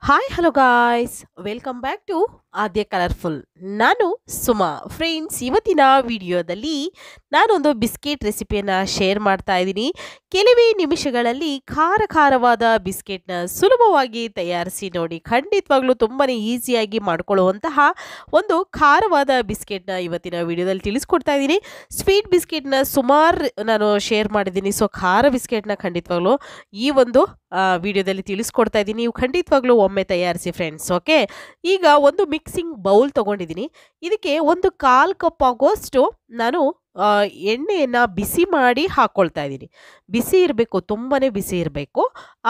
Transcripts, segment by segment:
Hi hello guys welcome back to Aadya colourful. ನಾನು Suma. Friends, ಇವತ್ತಿನ ವಿಡಿಯೋದಲ್ಲಿ ನಾನೊಂದು ಬಿಸ್ಕೆಟ್ ರೆಸಿಪಿಯನ್ನು ಶೇರ್ ಮಾಡ್ತಾ ಇದ್ದೀನಿ. ಕೆಲವೇ ನಿಮಿಷಗಳಲ್ಲಿ ಖಾರವಾದ ಬಿಸ್ಕೆಟ್ನ ಸುಲಭವಾಗಿ ತಯಾರಿಸಿ ನೋಡಿ. ಖಂಡಿತವಾಗ್ಲೂ ತುಂಬಾ ಈಸಿಯಾಗಿ ಮಾಡ್ಕೊಳ್ಳುವಂತಹ ಒಂದು ಖಾರವಾದ ಬಿಸ್ಕೆಟ್ನ ಇವತ್ತಿನ ವಿಡಿಯೋದಲ್ಲಿ ತಿಳಿಸ್ಕೊಡ್ತಾ ಇದ್ದೀನಿ. ಸ್ವೀಟ್ ಬಿಸ್ಕೆಟ್ನ ಸುಮಾರು ನಾನು ಶೇರ್ ಮಾಡಿದ್ದೀನಿ. ಸೊ ಖಾರ ಬಿಸ್ಕೆಟ್ನ ಖಂಡಿತವಾಗ್ಲೂ ಈ ಒಂದು ವಿಡಿಯೋದಲ್ಲಿ ತಿಳಿಸ್ಕೊಡ್ತಾ ಇದ್ದೀನಿ. ನೀವು ಖಂಡಿತವಾಗ್ಲೂ ಒಮ್ಮೆ ತಯಾರಿಸಿ ಫ್ರೆಂಡ್ಸ್. ಓಕೆ, ಈಗ ಒಂದು ಮಿಕ್ಸಿಂಗ್ ಬೌಲ್ ತೊಗೊಂಡಿದ್ದೀನಿ. ಇದಕ್ಕೆ ಒಂದು 1/4 ಕಪ್ ಆಗೋಷ್ಟು ನಾನು ಎಣ್ಣೆಯನ್ನು ಬಿಸಿ ಮಾಡಿ ಹಾಕ್ಕೊಳ್ತಾ ಇದ್ದೀನಿ. ಬಿಸಿ ಇರಬೇಕು, ತುಂಬಾ ಬಿಸಿ ಇರಬೇಕು.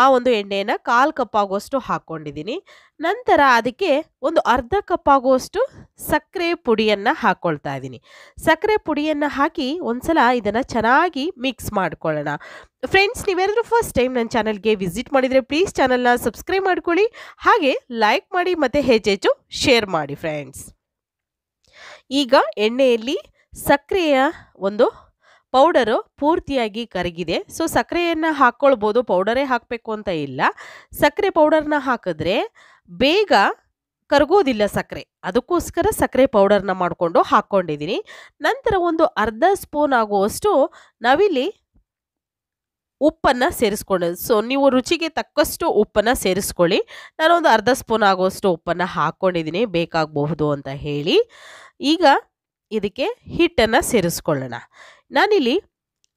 ಆ ಒಂದು ಎಣ್ಣೆಯನ್ನು 1/4 ಕಪ್ ಆಗೋಷ್ಟು ಹಾಕ್ಕೊಂಡಿದ್ದೀನಿ. ನಂತರ ಅದಕ್ಕೆ ಒಂದು ಅರ್ಧ ಕಪ್ ಆಗುವಷ್ಟು ಸಕ್ಕರೆ ಪುಡಿಯನ್ನು ಹಾಕ್ಕೊಳ್ತಾ ಇದ್ದೀನಿ. ಸಕ್ಕರೆ ಪುಡಿಯನ್ನು ಹಾಕಿ ಒಂದ್ಸಲ ಇದನ್ನು ಚೆನ್ನಾಗಿ ಮಿಕ್ಸ್ ಮಾಡ್ಕೊಳ್ಳೋಣ. ಫ್ರೆಂಡ್ಸ್, ನೀವೇನಾದರೂ ಫಸ್ಟ್ ಟೈಮ್ ನನ್ನ ಚಾನಲ್ಗೆ ವಿಸಿಟ್ ಮಾಡಿದರೆ ಪ್ಲೀಸ್ ಚಾನಲ್ನ ಸಬ್ಸ್ಕ್ರೈಬ್ ಮಾಡ್ಕೊಳ್ಳಿ, ಹಾಗೆ ಲೈಕ್ ಮಾಡಿ ಮತ್ತು ಹೆಚ್ಚೆಚ್ಚು ಶೇರ್ ಮಾಡಿ ಫ್ರೆಂಡ್ಸ್. ಈಗ ಎಣ್ಣೆಯಲ್ಲಿ ಸಕ್ಕರೆಯ ಒಂದು ಪೌಡರು ಪೂರ್ತಿಯಾಗಿ ಕರಗಿದೆ. ಸೊ ಸಕ್ಕರೆಯನ್ನು ಹಾಕ್ಕೊಳ್ಬೋದು, ಪೌಡರೇ ಹಾಕಬೇಕು ಅಂತ ಇಲ್ಲ. ಸಕ್ಕರೆ ಪೌಡರ್ನ ಹಾಕಿದ್ರೆ ಬೇಗ ಕರಗೋದಿಲ್ಲ ಸಕ್ಕರೆ, ಅದಕ್ಕೋಸ್ಕರ ಸಕ್ಕರೆ ಪೌಡರ್ನ ಮಾಡಿಕೊಂಡು ಹಾಕ್ಕೊಂಡಿದ್ದೀನಿ. ನಂತರ ಒಂದು ಅರ್ಧ ಸ್ಪೂನ್ ಆಗುವಷ್ಟು ನಾವಿಲ್ಲಿ ಉಪ್ಪನ್ನು ಸೇರಿಸ್ಕೊಂಡು, ಸೊ ನೀವು ರುಚಿಗೆ ತಕ್ಕಷ್ಟು ಉಪ್ಪನ್ನು ಸೇರಿಸ್ಕೊಳ್ಳಿ. ನಾನೊಂದು ಅರ್ಧ ಸ್ಪೂನ್ ಆಗುವಷ್ಟು ಉಪ್ಪನ್ನು ಹಾಕ್ಕೊಂಡಿದ್ದೀನಿ, ಬೇಕಾಗಬಹುದು ಅಂತ ಹೇಳಿ. ಈಗ ಇದಕ್ಕೆ ಹಿಟ್ಟನ್ನು ಸೇರಿಸ್ಕೊಳ್ಳೋಣ. ನಾನಿಲ್ಲಿ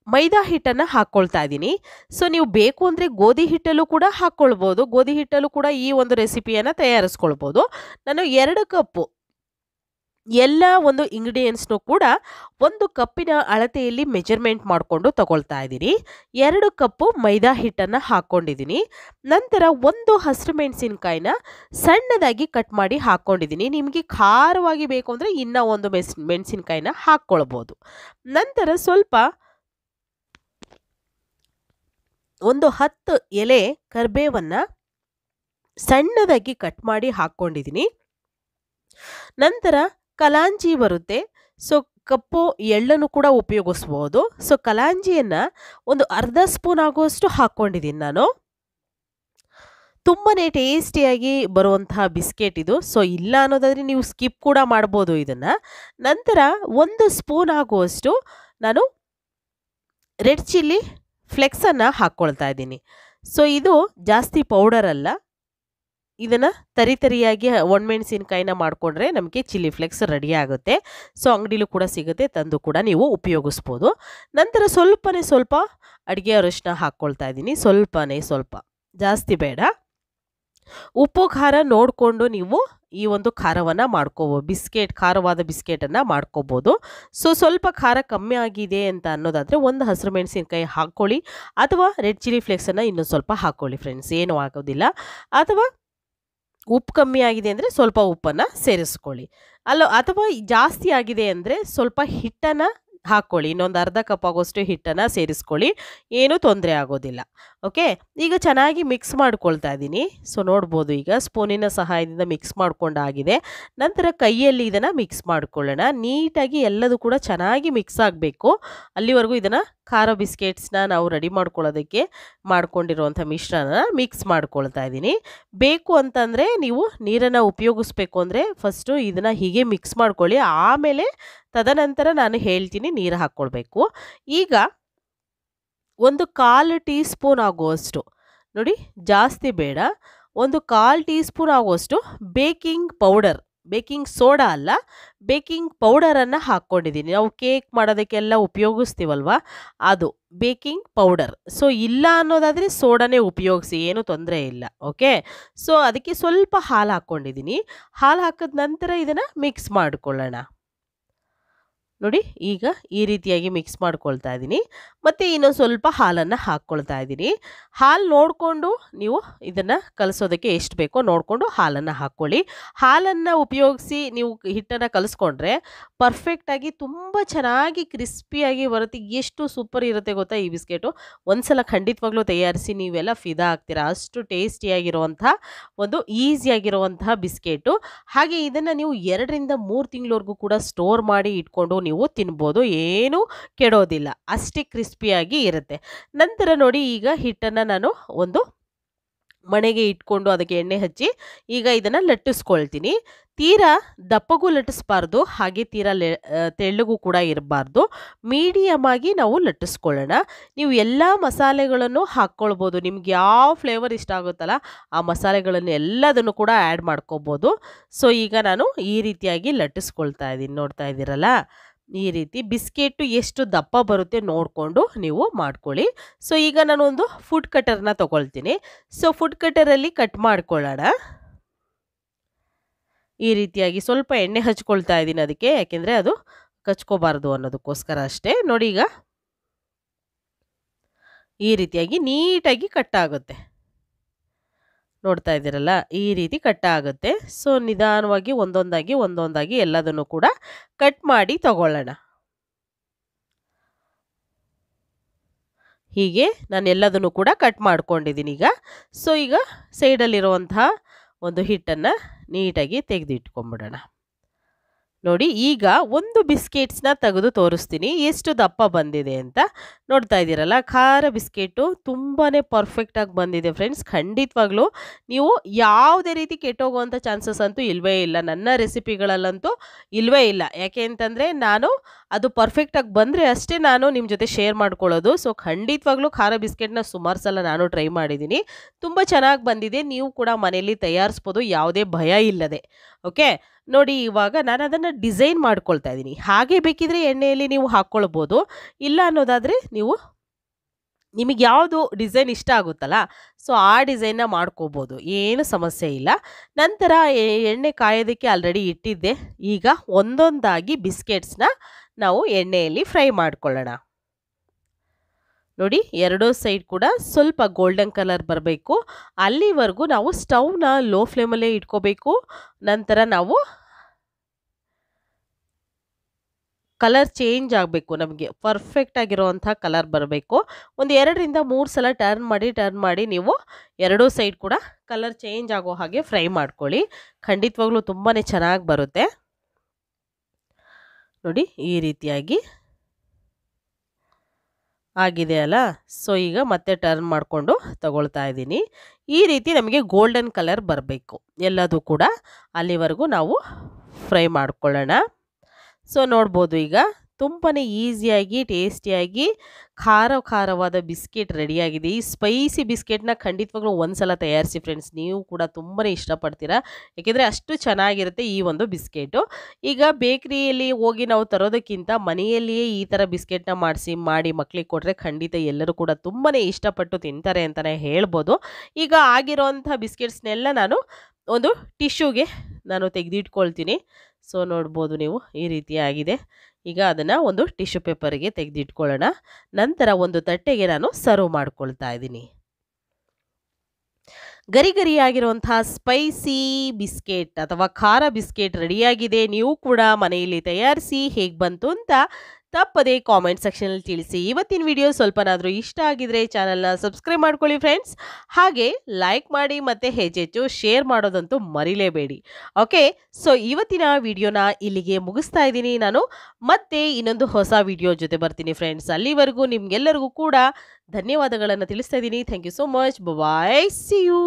ಮೈದಾ ಹಿಟ್ಟನ್ನು ಹಾಕ್ಕೊಳ್ತಾ ಇದ್ದೀನಿ. ಸೊ ನೀವು ಬೇಕು ಅಂದರೆ ಗೋಧಿ ಹಿಟ್ಟಲ್ಲೂ ಕೂಡ ಹಾಕ್ಕೊಳ್ಬೋದು, ಗೋಧಿ ಹಿಟ್ಟಲ್ಲೂ ಕೂಡ ಈ ಒಂದು ರೆಸಿಪಿಯನ್ನು ತಯಾರಿಸ್ಕೊಳ್ಬೋದು. ನಾನು 2 ಕಪ್ಪು ಎಲ್ಲ ಒಂದು ಇಂಗ್ರೀಡಿಯೆಂಟ್ಸ್ನು ಕೂಡ 1 ಕಪ್ಪಿನ ಅಳತೆಯಲ್ಲಿ ಮೆಜರ್ಮೆಂಟ್ ಮಾಡಿಕೊಂಡು ತಗೊಳ್ತಾ ಇದ್ದೀನಿ. 2 ಕಪ್ಪು ಮೈದಾ ಹಿಟ್ಟನ್ನು ಹಾಕ್ಕೊಂಡಿದ್ದೀನಿ. ನಂತರ 1 ಹಸಿರು ಮೆಣಸಿನ್ಕಾಯಿನ ಸಣ್ಣದಾಗಿ ಕಟ್ ಮಾಡಿ ಹಾಕ್ಕೊಂಡಿದ್ದೀನಿ. ನಿಮಗೆ ಖಾರವಾಗಿ ಬೇಕು ಅಂದರೆ ಇನ್ನೂ 1 ಮೆಣಸಿನ್ಕಾಯಿನ ಹಾಕ್ಕೊಳ್ಬೋದು. ನಂತರ ಸ್ವಲ್ಪ ಒಂದು 10 ಎಲೆ ಕರಿಬೇವನ್ನು ಸಣ್ಣದಾಗಿ ಕಟ್ ಮಾಡಿ ಹಾಕ್ಕೊಂಡಿದ್ದೀನಿ. ನಂತರ ಕಲಾಂಜಿ ಬರುತ್ತೆ, ಸೊ ಕಪ್ಪು ಎಳ್ಳನ್ನು ಕೂಡ ಉಪಯೋಗಿಸ್ಬೋದು. ಸೊ ಕಲಾಂಜಿಯನ್ನು ಒಂದು ಅರ್ಧ ಸ್ಪೂನ್ ಆಗುವಷ್ಟು ಹಾಕ್ಕೊಂಡಿದ್ದೀನಿ ನಾನು. ತುಂಬಾ ಟೇಸ್ಟಿಯಾಗಿ ಬರುವಂತಹ ಬಿಸ್ಕೆಟ್ ಇದು. ಸೊ ಇಲ್ಲ ಅನ್ನೋದಾದರೆ ನೀವು ಸ್ಕಿಪ್ ಕೂಡ ಮಾಡ್ಬೋದು ಇದನ್ನು. ನಂತರ 1 ಸ್ಪೂನ್ ಆಗುವಷ್ಟು ನಾನು ರೆಡ್ ಚಿಲ್ಲಿ ಫ್ಲೆಕ್ಸನ್ನು ಹಾಕ್ಕೊಳ್ತಾ ಇದ್ದೀನಿ. ಸೊ ಇದು ಜಾಸ್ತಿ ಪೌಡರ್ ಅಲ್ಲ, ಇದನ್ನು ತರಿಯಾಗಿ ಒಣಮೆಣಸಿನ್ಕಾಯಿನ ಮಾಡಿಕೊಂಡ್ರೆ ನಮಗೆ ಚಿಲ್ಲಿ ಫ್ಲೆಕ್ಸ್ ರೆಡಿ ಆಗುತ್ತೆ. ಸೊ ಅಂಗಡಿಲೂ ಕೂಡ ಸಿಗುತ್ತೆ, ತಂದು ಕೂಡ ನೀವು ಉಪಯೋಗಿಸ್ಬೋದು. ನಂತರ ಸ್ವಲ್ಪ ಅಡುಗೆ ಅರಿಶಿನ ಹಾಕ್ಕೊಳ್ತಾ ಇದ್ದೀನಿ, ಸ್ವಲ್ಪ ಜಾಸ್ತಿ ಬೇಡ. ಉಪ್ಪು ಖಾರ ನೋಡಿಕೊಂಡು ನೀವು ಈ ಒಂದು ಖಾರವನ್ನು ಮಾಡ್ಕೋಬೋದು, ಖಾರವಾದ ಬಿಸ್ಕೆಟನ್ನು ಮಾಡ್ಕೋಬೋದು. ಸೊ ಸ್ವಲ್ಪ ಖಾರ ಕಮ್ಮಿ ಆಗಿದೆ ಅಂತ ಅನ್ನೋದಾದರೆ 1 ಹಸಿರು ಮೆಣಸಿನ್ಕಾಯಿ ಹಾಕ್ಕೊಳ್ಳಿ, ಅಥವಾ ರೆಡ್ ಚಿಲ್ಲಿ ಫ್ಲೇಕ್ಸನ್ನು ಇನ್ನೊಂದು ಸ್ವಲ್ಪ ಹಾಕ್ಕೊಳ್ಳಿ ಫ್ರೆಂಡ್ಸ್, ಏನೂ ಆಗೋದಿಲ್ಲ. ಅಥವಾ ಉಪ್ಪು ಕಮ್ಮಿ ಆಗಿದೆ ಅಂದರೆ ಸ್ವಲ್ಪ ಉಪ್ಪನ್ನು ಸೇರಿಸ್ಕೊಳ್ಳಿ. ಅಥವಾ ಜಾಸ್ತಿ ಆಗಿದೆ ಅಂದರೆ ಸ್ವಲ್ಪ ಹಿಟ್ಟನ್ನು ಹಾಕ್ಕೊಳ್ಳಿ, ಇನ್ನೊಂದು ಅರ್ಧ ಕಪ್ ಆಗೋಷ್ಟು ಹಿಟ್ಟನ್ನು ಸೇರಿಸ್ಕೊಳ್ಳಿ, ಏನೂ ತೊಂದರೆ ಆಗೋದಿಲ್ಲ. ಓಕೆ, ಈಗ ಚೆನ್ನಾಗಿ ಮಿಕ್ಸ್ ಮಾಡ್ಕೊಳ್ತಾ ಇದ್ದೀನಿ. ಸೊ ನೋಡ್ಬೋದು, ಈಗ ಸ್ಪೂನಿನ ಸಹಾಯದಿಂದ ಮಿಕ್ಸ್ ಮಾಡ್ಕೊಂಡಾಗಿದೆ. ನಂತರ ಕೈಯಲ್ಲಿ ಇದನ್ನು ಮಿಕ್ಸ್ ಮಾಡ್ಕೊಳ್ಳೋಣ. ನೀಟಾಗಿ ಎಲ್ಲದೂ ಕೂಡ ಚೆನ್ನಾಗಿ ಮಿಕ್ಸ್ ಆಗಬೇಕು. ಅಲ್ಲಿವರೆಗೂ ಇದನ್ನು ಖಾರ ಬಿಸ್ಕೆಟ್ಸ್ನ ನಾವು ರೆಡಿ ಮಾಡ್ಕೊಳ್ಳೋದಕ್ಕೆ ಮಾಡ್ಕೊಂಡಿರುವಂಥ ಮಿಶ್ರಣ ಮಿಕ್ಸ್ ಮಾಡ್ಕೊಳ್ತಾ ಇದ್ದೀನಿ. ಬೇಕು ಅಂತಂದರೆ ನೀವು ನೀರನ್ನು ಉಪಯೋಗಿಸ್ಬೇಕು ಅಂದರೆ ಫಸ್ಟು ಇದನ್ನು ಹೀಗೆ ಮಿಕ್ಸ್ ಮಾಡ್ಕೊಳ್ಳಿ, ಆಮೇಲೆ ತದನಂತರ ನಾನು ಹೇಳ್ತೀನಿ ನೀರು ಹಾಕ್ಕೊಳ್ಬೇಕು. ಈಗ 1/4 ಟೀ ಸ್ಪೂನ್ ಆಗುವಷ್ಟು, ನೋಡಿ ಜಾಸ್ತಿ ಬೇಡ, 1/4 ಟೀ ಸ್ಪೂನ್ ಆಗುವಷ್ಟು ಬೇಕಿಂಗ್ ಸೋಡಾ ಅಲ್ಲ, ಬೇಕಿಂಗ್ ಪೌಡರನ್ನು ಹಾಕ್ಕೊಂಡಿದ್ದೀನಿ. ನಾವು ಕೇಕ್ ಮಾಡೋದಕ್ಕೆಲ್ಲ ಉಪಯೋಗಿಸ್ತೀವಲ್ವ, ಅದು ಬೇಕಿಂಗ್ ಪೌಡರ್. ಸೊ ಇಲ್ಲ ಅನ್ನೋದಾದರೆ ಸೋಡಾನೇ ಉಪಯೋಗಿಸಿ, ಏನೂ ತೊಂದರೆ ಇಲ್ಲ. ಓಕೆ, ಸೊ ಅದಕ್ಕೆ ಸ್ವಲ್ಪ ಹಾಲು ಹಾಕ್ಕೊಂಡಿದ್ದೀನಿ. ಹಾಲು ಹಾಕಿದ ನಂತರ ಇದನ್ನು ಮಿಕ್ಸ್ ಮಾಡಿಕೊಳ್ಳೋಣ. ನೋಡಿ, ಈಗ ಈ ರೀತಿಯಾಗಿ ಮಿಕ್ಸ್ ಮಾಡ್ಕೊಳ್ತಾ ಇದ್ದೀನಿ. ಮತ್ತು ಇನ್ನೊಂದು ಸ್ವಲ್ಪ ಹಾಲನ್ನು ಹಾಕ್ಕೊಳ್ತಾ ಇದ್ದೀನಿ. ಹಾಲು ನೋಡಿಕೊಂಡು ನೀವು ಇದನ್ನು ಕಲಿಸೋದಕ್ಕೆ ಎಷ್ಟು ಬೇಕೋ ನೋಡಿಕೊಂಡು ಹಾಲನ್ನು ಹಾಕ್ಕೊಳ್ಳಿ. ಹಾಲನ್ನು ಉಪಯೋಗಿಸಿ ನೀವು ಹಿಟ್ಟನ್ನು ಕಲಿಸ್ಕೊಂಡ್ರೆ ಪರ್ಫೆಕ್ಟಾಗಿ ತುಂಬ ಚೆನ್ನಾಗಿ ಕ್ರಿಸ್ಪಿಯಾಗಿ ಬರುತ್ತೆ. ಎಷ್ಟು ಸೂಪರ್ ಇರುತ್ತೆ ಗೊತ್ತಾ ಈ ಬಿಸ್ಕೆಟು. ಒಂದ್ಸಲ ಖಂಡಿತವಾಗ್ಲೂ ತಯಾರಿಸಿ, ನೀವೆಲ್ಲ ಫಿದಾ ಆಗ್ತೀರಾ. ಅಷ್ಟು ಟೇಸ್ಟಿಯಾಗಿರುವಂಥ ಒಂದು ಈಸಿಯಾಗಿರುವಂತಹ ಬಿಸ್ಕೆಟು. ಹಾಗೆ ಇದನ್ನು ನೀವು 2 ರಿಂದ 3 ತಿಂಗಳವರೆಗೂ ಕೂಡ ಸ್ಟೋರ್ ಮಾಡಿ ಇಟ್ಕೊಂಡು ನೀವು ತಿನ್ಬೋದು, ಏನೂ ಕೆಡೋದಿಲ್ಲ, ಅಷ್ಟೇ ಕ್ರಿಸ್ಪಿಯಾಗಿ ಇರುತ್ತೆ. ನಂತರ ನೋಡಿ, ಈಗ ಹಿಟ್ಟನ್ನು ನಾನು ಒಂದು ಮಣೆಗೆ ಇಟ್ಕೊಂಡು ಅದಕ್ಕೆ ಎಣ್ಣೆ ಹಚ್ಚಿ ಈಗ ಇದನ್ನು ಲಟ್ಟಿಸ್ಕೊಳ್ತೀನಿ. ತೀರಾ ದಪ್ಪಗೂ ಲಟ್ಟಿಸ್ಬಾರ್ದು, ಹಾಗೆ ತೀರಾ ತೆಳ್ಳಗೂ ಕೂಡ ಇರಬಾರ್ದು. ಮೀಡಿಯಮ್ ಆಗಿ ನಾವು ಲಟ್ಟಿಸ್ಕೊಳ್ಳೋಣ. ನೀವು ಎಲ್ಲ ಮಸಾಲೆಗಳನ್ನು ಹಾಕ್ಕೊಳ್ಬೋದು. ನಿಮ್ಗೆ ಯಾವ ಫ್ಲೇವರ್ ಇಷ್ಟ ಆಗುತ್ತಲ್ಲ ಆ ಮಸಾಲೆಗಳನ್ನು ಎಲ್ಲದನ್ನು ಕೂಡ ಆ್ಯಡ್ ಮಾಡ್ಕೋಬೋದು. ಸೊ ಈಗ ನಾನು ಈ ರೀತಿಯಾಗಿ ಲಟ್ಟಿಸ್ಕೊಳ್ತಾ ಇದ್ದೀನಿ, ನೋಡ್ತಾ ಇದ್ದೀರಲ್ಲ. ಈ ರೀತಿ ಬಿಸ್ಕೆಟು ಎಷ್ಟು ದಪ್ಪ ಬರುತ್ತೆ ನೋಡಿಕೊಂಡು ನೀವು ಮಾಡ್ಕೊಳ್ಳಿ. ಸೊ ಈಗ ನಾನು ಒಂದು ಫುಡ್ ಕಟರ್ನ ತಗೊಳ್ತೀನಿ. ಸೊ ಫುಡ್ ಕಟರಲ್ಲಿ ಕಟ್ ಮಾಡ್ಕೊಳ್ಳೋಣ. ಈ ರೀತಿಯಾಗಿ ಸ್ವಲ್ಪ ಎಣ್ಣೆ ಹಚ್ಕೊಳ್ತಾ ಇದ್ದೀನಿ ಅದಕ್ಕೆ, ಯಾಕೆಂದರೆ ಅದು ಕಚ್ಕೋಬಾರ್ದು ಅನ್ನೋದಕ್ಕೋಸ್ಕರ ಅಷ್ಟೇ. ನೋಡಿ ಈಗ ಈ ರೀತಿಯಾಗಿ ನೀಟಾಗಿ ಕಟ್ ಆಗುತ್ತೆ, ನೋಡ್ತಾ ಇದ್ದೀರಲ್ಲ, ಈ ರೀತಿ ಕಟ್ ಆಗುತ್ತೆ. ಸೊ ನಿಧಾನವಾಗಿ ಒಂದೊಂದಾಗಿ ಎಲ್ಲದನ್ನು ಕೂಡ ಕಟ್ ಮಾಡಿ ತಗೊಳ್ಳೋಣ. ಹೀಗೆ ನಾನು ಎಲ್ಲದನ್ನು ಕೂಡ ಕಟ್ ಮಾಡ್ಕೊಂಡಿದ್ದೀನಿ ಈಗ. ಸೊ ಈಗ ಸೈಡಲ್ಲಿರುವಂತಹ ಒಂದು ಹಿಟ್ಟನ್ನು ನೀಟಾಗಿ ತೆಗೆದಿಟ್ಕೊಂಡ್ಬಿಡೋಣ. ನೋಡಿ ಈಗ ಒಂದು ಬಿಸ್ಕೆಟ್ಸ್ನ ತೆಗೆದು ತೋರಿಸ್ತೀನಿ ಎಷ್ಟು ದಪ್ಪ ಬಂದಿದೆ ಅಂತ. ನೋಡ್ತಾ ಇದ್ದೀರಲ್ಲ, ಖಾರ ಬಿಸ್ಕೆಟು ತುಂಬಾ ಪರ್ಫೆಕ್ಟಾಗಿ ಬಂದಿದೆ ಫ್ರೆಂಡ್ಸ್. ಖಂಡಿತವಾಗ್ಲೂ ನೀವು ಯಾವುದೇ ರೀತಿ ಕೆಟ್ಟೋಗುವಂಥ ಚಾನ್ಸಸ್ ಅಂತೂ ಇಲ್ಲವೇ ಇಲ್ಲ, ನನ್ನ ರೆಸಿಪಿಗಳಲ್ಲಂತೂ ಇಲ್ಲವೇ ಇಲ್ಲ. ಯಾಕೆ ಅಂತಂದರೆ ನಾನು ಅದು ಪರ್ಫೆಕ್ಟಾಗಿ ಬಂದರೆ ಅಷ್ಟೇ ನಾನು ನಿಮ್ಮ ಜೊತೆ ಶೇರ್ ಮಾಡ್ಕೊಳ್ಳೋದು. ಸೊ ಖಂಡಿತವಾಗ್ಲೂ ಖಾರ ಬಿಸ್ಕೆಟ್ನ ಸುಮಾರು ಸಲ ನಾನು ಟ್ರೈ ಮಾಡಿದ್ದೀನಿ, ತುಂಬ ಚೆನ್ನಾಗಿ ಬಂದಿದೆ. ನೀವು ಕೂಡ ಮನೆಯಲ್ಲಿ ತಯಾರಿಸ್ಬೋದು ಯಾವುದೇ ಭಯ ಇಲ್ಲದೆ. ಓಕೆ, ನೋಡಿ ಇವಾಗ ನಾನು ಅದನ್ನು ಡಿಸೈನ್ ಮಾಡ್ಕೊಳ್ತಾ ಇದ್ದೀನಿ. ಹಾಗೆ ಬೇಕಿದ್ರೆ ಎಣ್ಣೆಯಲ್ಲಿ ನೀವು ಹಾಕ್ಕೊಳ್ಬೋದು, ಇಲ್ಲ ಅನ್ನೋದಾದರೆ ನೀವು ನಿಮಗೆ ಯಾವುದು ಡಿಸೈನ್ ಇಷ್ಟ ಆಗುತ್ತಲ್ಲ ಸೊ ಆ ಡಿಸೈನ್ನ ಮಾಡ್ಕೋಬೋದು, ಏನು ಸಮಸ್ಯೆ ಇಲ್ಲ. ನಂತರ ಎಣ್ಣೆ ಕಾಯೋದಕ್ಕೆ ಆಲ್ರೆಡಿ ಇಟ್ಟಿದ್ದೆ. ಈಗ ಒಂದೊಂದಾಗಿ ಬಿಸ್ಕೆಟ್ಸ್ನ ನಾವು ಎಣ್ಣೆಯಲ್ಲಿ ಫ್ರೈ ಮಾಡ್ಕೊಳ್ಳೋಣ. ನೋಡಿ ಎರಡೂ ಸೈಡ್ ಕೂಡ ಸ್ವಲ್ಪ ಗೋಲ್ಡನ್ ಕಲರ್ ಬರಬೇಕು, ಅಲ್ಲಿವರೆಗೂ ನಾವು ಸ್ಟವ್ನ ಲೋ ಫ್ಲೇಮಲ್ಲೇ ಇಟ್ಕೋಬೇಕು. ನಂತರ ನಾವು ಕಲರ್ ಚೇಂಜ್ ಆಗಬೇಕು, ನಮಗೆ ಪರ್ಫೆಕ್ಟ್ ಆಗಿರೋವಂಥ ಕಲರ್ ಬರಬೇಕು. ಒಂದು 2 ರಿಂದ 3 ಸಲ ಟರ್ನ್ ಮಾಡಿ ನೀವು ಎರಡೂ ಸೈಡ್ ಕೂಡ ಕಲರ್ ಚೇಂಜ್ ಆಗೋ ಹಾಗೆ ಫ್ರೈ ಮಾಡ್ಕೊಳ್ಳಿ. ಖಂಡಿತವಾಗ್ಲೂ ತುಂಬಾ ಚೆನ್ನಾಗಿ ಬರುತ್ತೆ. ನೋಡಿ ಈ ರೀತಿಯಾಗಿ ಆಗಿದೆ ಅಲ್ಲ. ಸೊ ಈಗ ಮತ್ತೆ ಟರ್ನ್ ಮಾಡಿಕೊಂಡು ತಗೊಳ್ತಾ ಇದ್ದೀನಿ. ಈ ರೀತಿ ನಮಗೆ ಗೋಲ್ಡನ್ ಕಲರ್ ಬರಬೇಕು ಎಲ್ಲದೂ ಕೂಡ, ಅಲ್ಲಿವರೆಗೂ ನಾವು ಫ್ರೈ ಮಾಡ್ಕೊಳ್ಳೋಣ. ಸೊ ನೋಡ್ಬೋದು ಈಗ ತುಂಬಾ ಈಸಿಯಾಗಿ ಟೇಸ್ಟಿಯಾಗಿ ಖಾರವಾದ ಬಿಸ್ಕೆಟ್ ರೆಡಿಯಾಗಿದೆ. ಈ ಸ್ಪೈಸಿ ಬಿಸ್ಕೆಟ್ನ ಖಂಡಿತವಾಗ್ಲೂ ಒಂದು ಸಲ ತಯಾರಿಸಿ ಫ್ರೆಂಡ್ಸ್, ನೀವು ಕೂಡ ತುಂಬಾ ಇಷ್ಟಪಡ್ತೀರಾ, ಏಕೆಂದರೆ ಅಷ್ಟು ಚೆನ್ನಾಗಿರುತ್ತೆ ಈ ಒಂದು ಬಿಸ್ಕೆಟು. ಈಗ ಬೇಕ್ರಿಯಲ್ಲಿ ಹೋಗಿ ನಾವು ತರೋದಕ್ಕಿಂತ ಮನೆಯಲ್ಲಿಯೇ ಈ ಥರ ಬಿಸ್ಕೆಟ್ನ ಮಾಡಿ ಮಕ್ಕಳಿಗೆ ಕೊಟ್ಟರೆ ಖಂಡಿತ ಎಲ್ಲರೂ ಕೂಡ ತುಂಬಾ ಇಷ್ಟಪಟ್ಟು ತಿಂತಾರೆ ಅಂತಲೇ ಹೇಳ್ಬೋದು. ಈಗ ಆಗಿರೋಂಥ ಬಿಸ್ಕೆಟ್ಸ್ನೆಲ್ಲ ನಾನು ಒಂದು ಟಿಶ್ಯೂಗೆ ನಾನು ತೆಗೆದಿಟ್ಕೊಳ್ತೀನಿ. ಸೊ ನೋಡ್ಬೋದು ನೀವು ಈ ರೀತಿ ಆಗಿದೆ. ಈಗ ಅದನ್ನು ಒಂದು ಟಿಶ್ಯೂ ಪೇಪರಿಗೆ ತೆಗೆದಿಟ್ಕೊಳ್ಳೋಣ. ನಂತರ ಒಂದು ತಟ್ಟೆಗೆ ನಾನು ಸರ್ವ್ ಮಾಡ್ಕೊಳ್ತಾ ಇದ್ದೀನಿ. ಗರಿಗರಿಯಾಗಿರುವಂತಹ ಸ್ಪೈಸಿ ಬಿಸ್ಕೆಟ್ ಅಥವಾ ಖಾರ ಬಿಸ್ಕೆಟ್ ರೆಡಿಯಾಗಿದೆ. ನೀವು ಕೂಡ ಮನೆಯಲ್ಲಿ ತಯಾರಿಸಿ ಹೇಗೆ ಬಂತು ಅಂತ ತಪ್ಪದೆ ಕಾಮೆಂಟ್ ಸೆಕ್ಷನಲ್ಲಿ ತಿಳಿಸಿ. ಇವತ್ತಿನ ವಿಡಿಯೋ ಸ್ವಲ್ಪನಾದರೂ ಇಷ್ಟ ಆಗಿದ್ರೆ ಚಾನಲ್ನ ಸಬ್ಸ್ಕ್ರೈಬ್ ಮಾಡ್ಕೊಳ್ಳಿ ಫ್ರೆಂಡ್ಸ್, ಹಾಗೆ ಲೈಕ್ ಮಾಡಿ ಮತ್ತು ಹೆಚ್ಚೆಚ್ಚು ಶೇರ್ ಮಾಡೋದಂತೂ ಮರಿಲೇಬೇಡಿ. ಓಕೆ, ಸೊ ಇವತ್ತಿನ ವಿಡಿಯೋನ ಇಲ್ಲಿಗೆ ಮುಗಿಸ್ತಾ ಇದ್ದೀನಿ ನಾನು. ಮತ್ತೆ ಇನ್ನೊಂದು ಹೊಸ ವಿಡಿಯೋ ಜೊತೆ ಬರ್ತೀನಿ ಫ್ರೆಂಡ್ಸ್. ಅಲ್ಲಿವರೆಗೂ ನಿಮ್ಗೆಲ್ಲರಿಗೂ ಕೂಡ ಧನ್ಯವಾದಗಳನ್ನು ತಿಳಿಸ್ತಾ ಇದ್ದೀನಿ. Thank you so much. Bye, see you.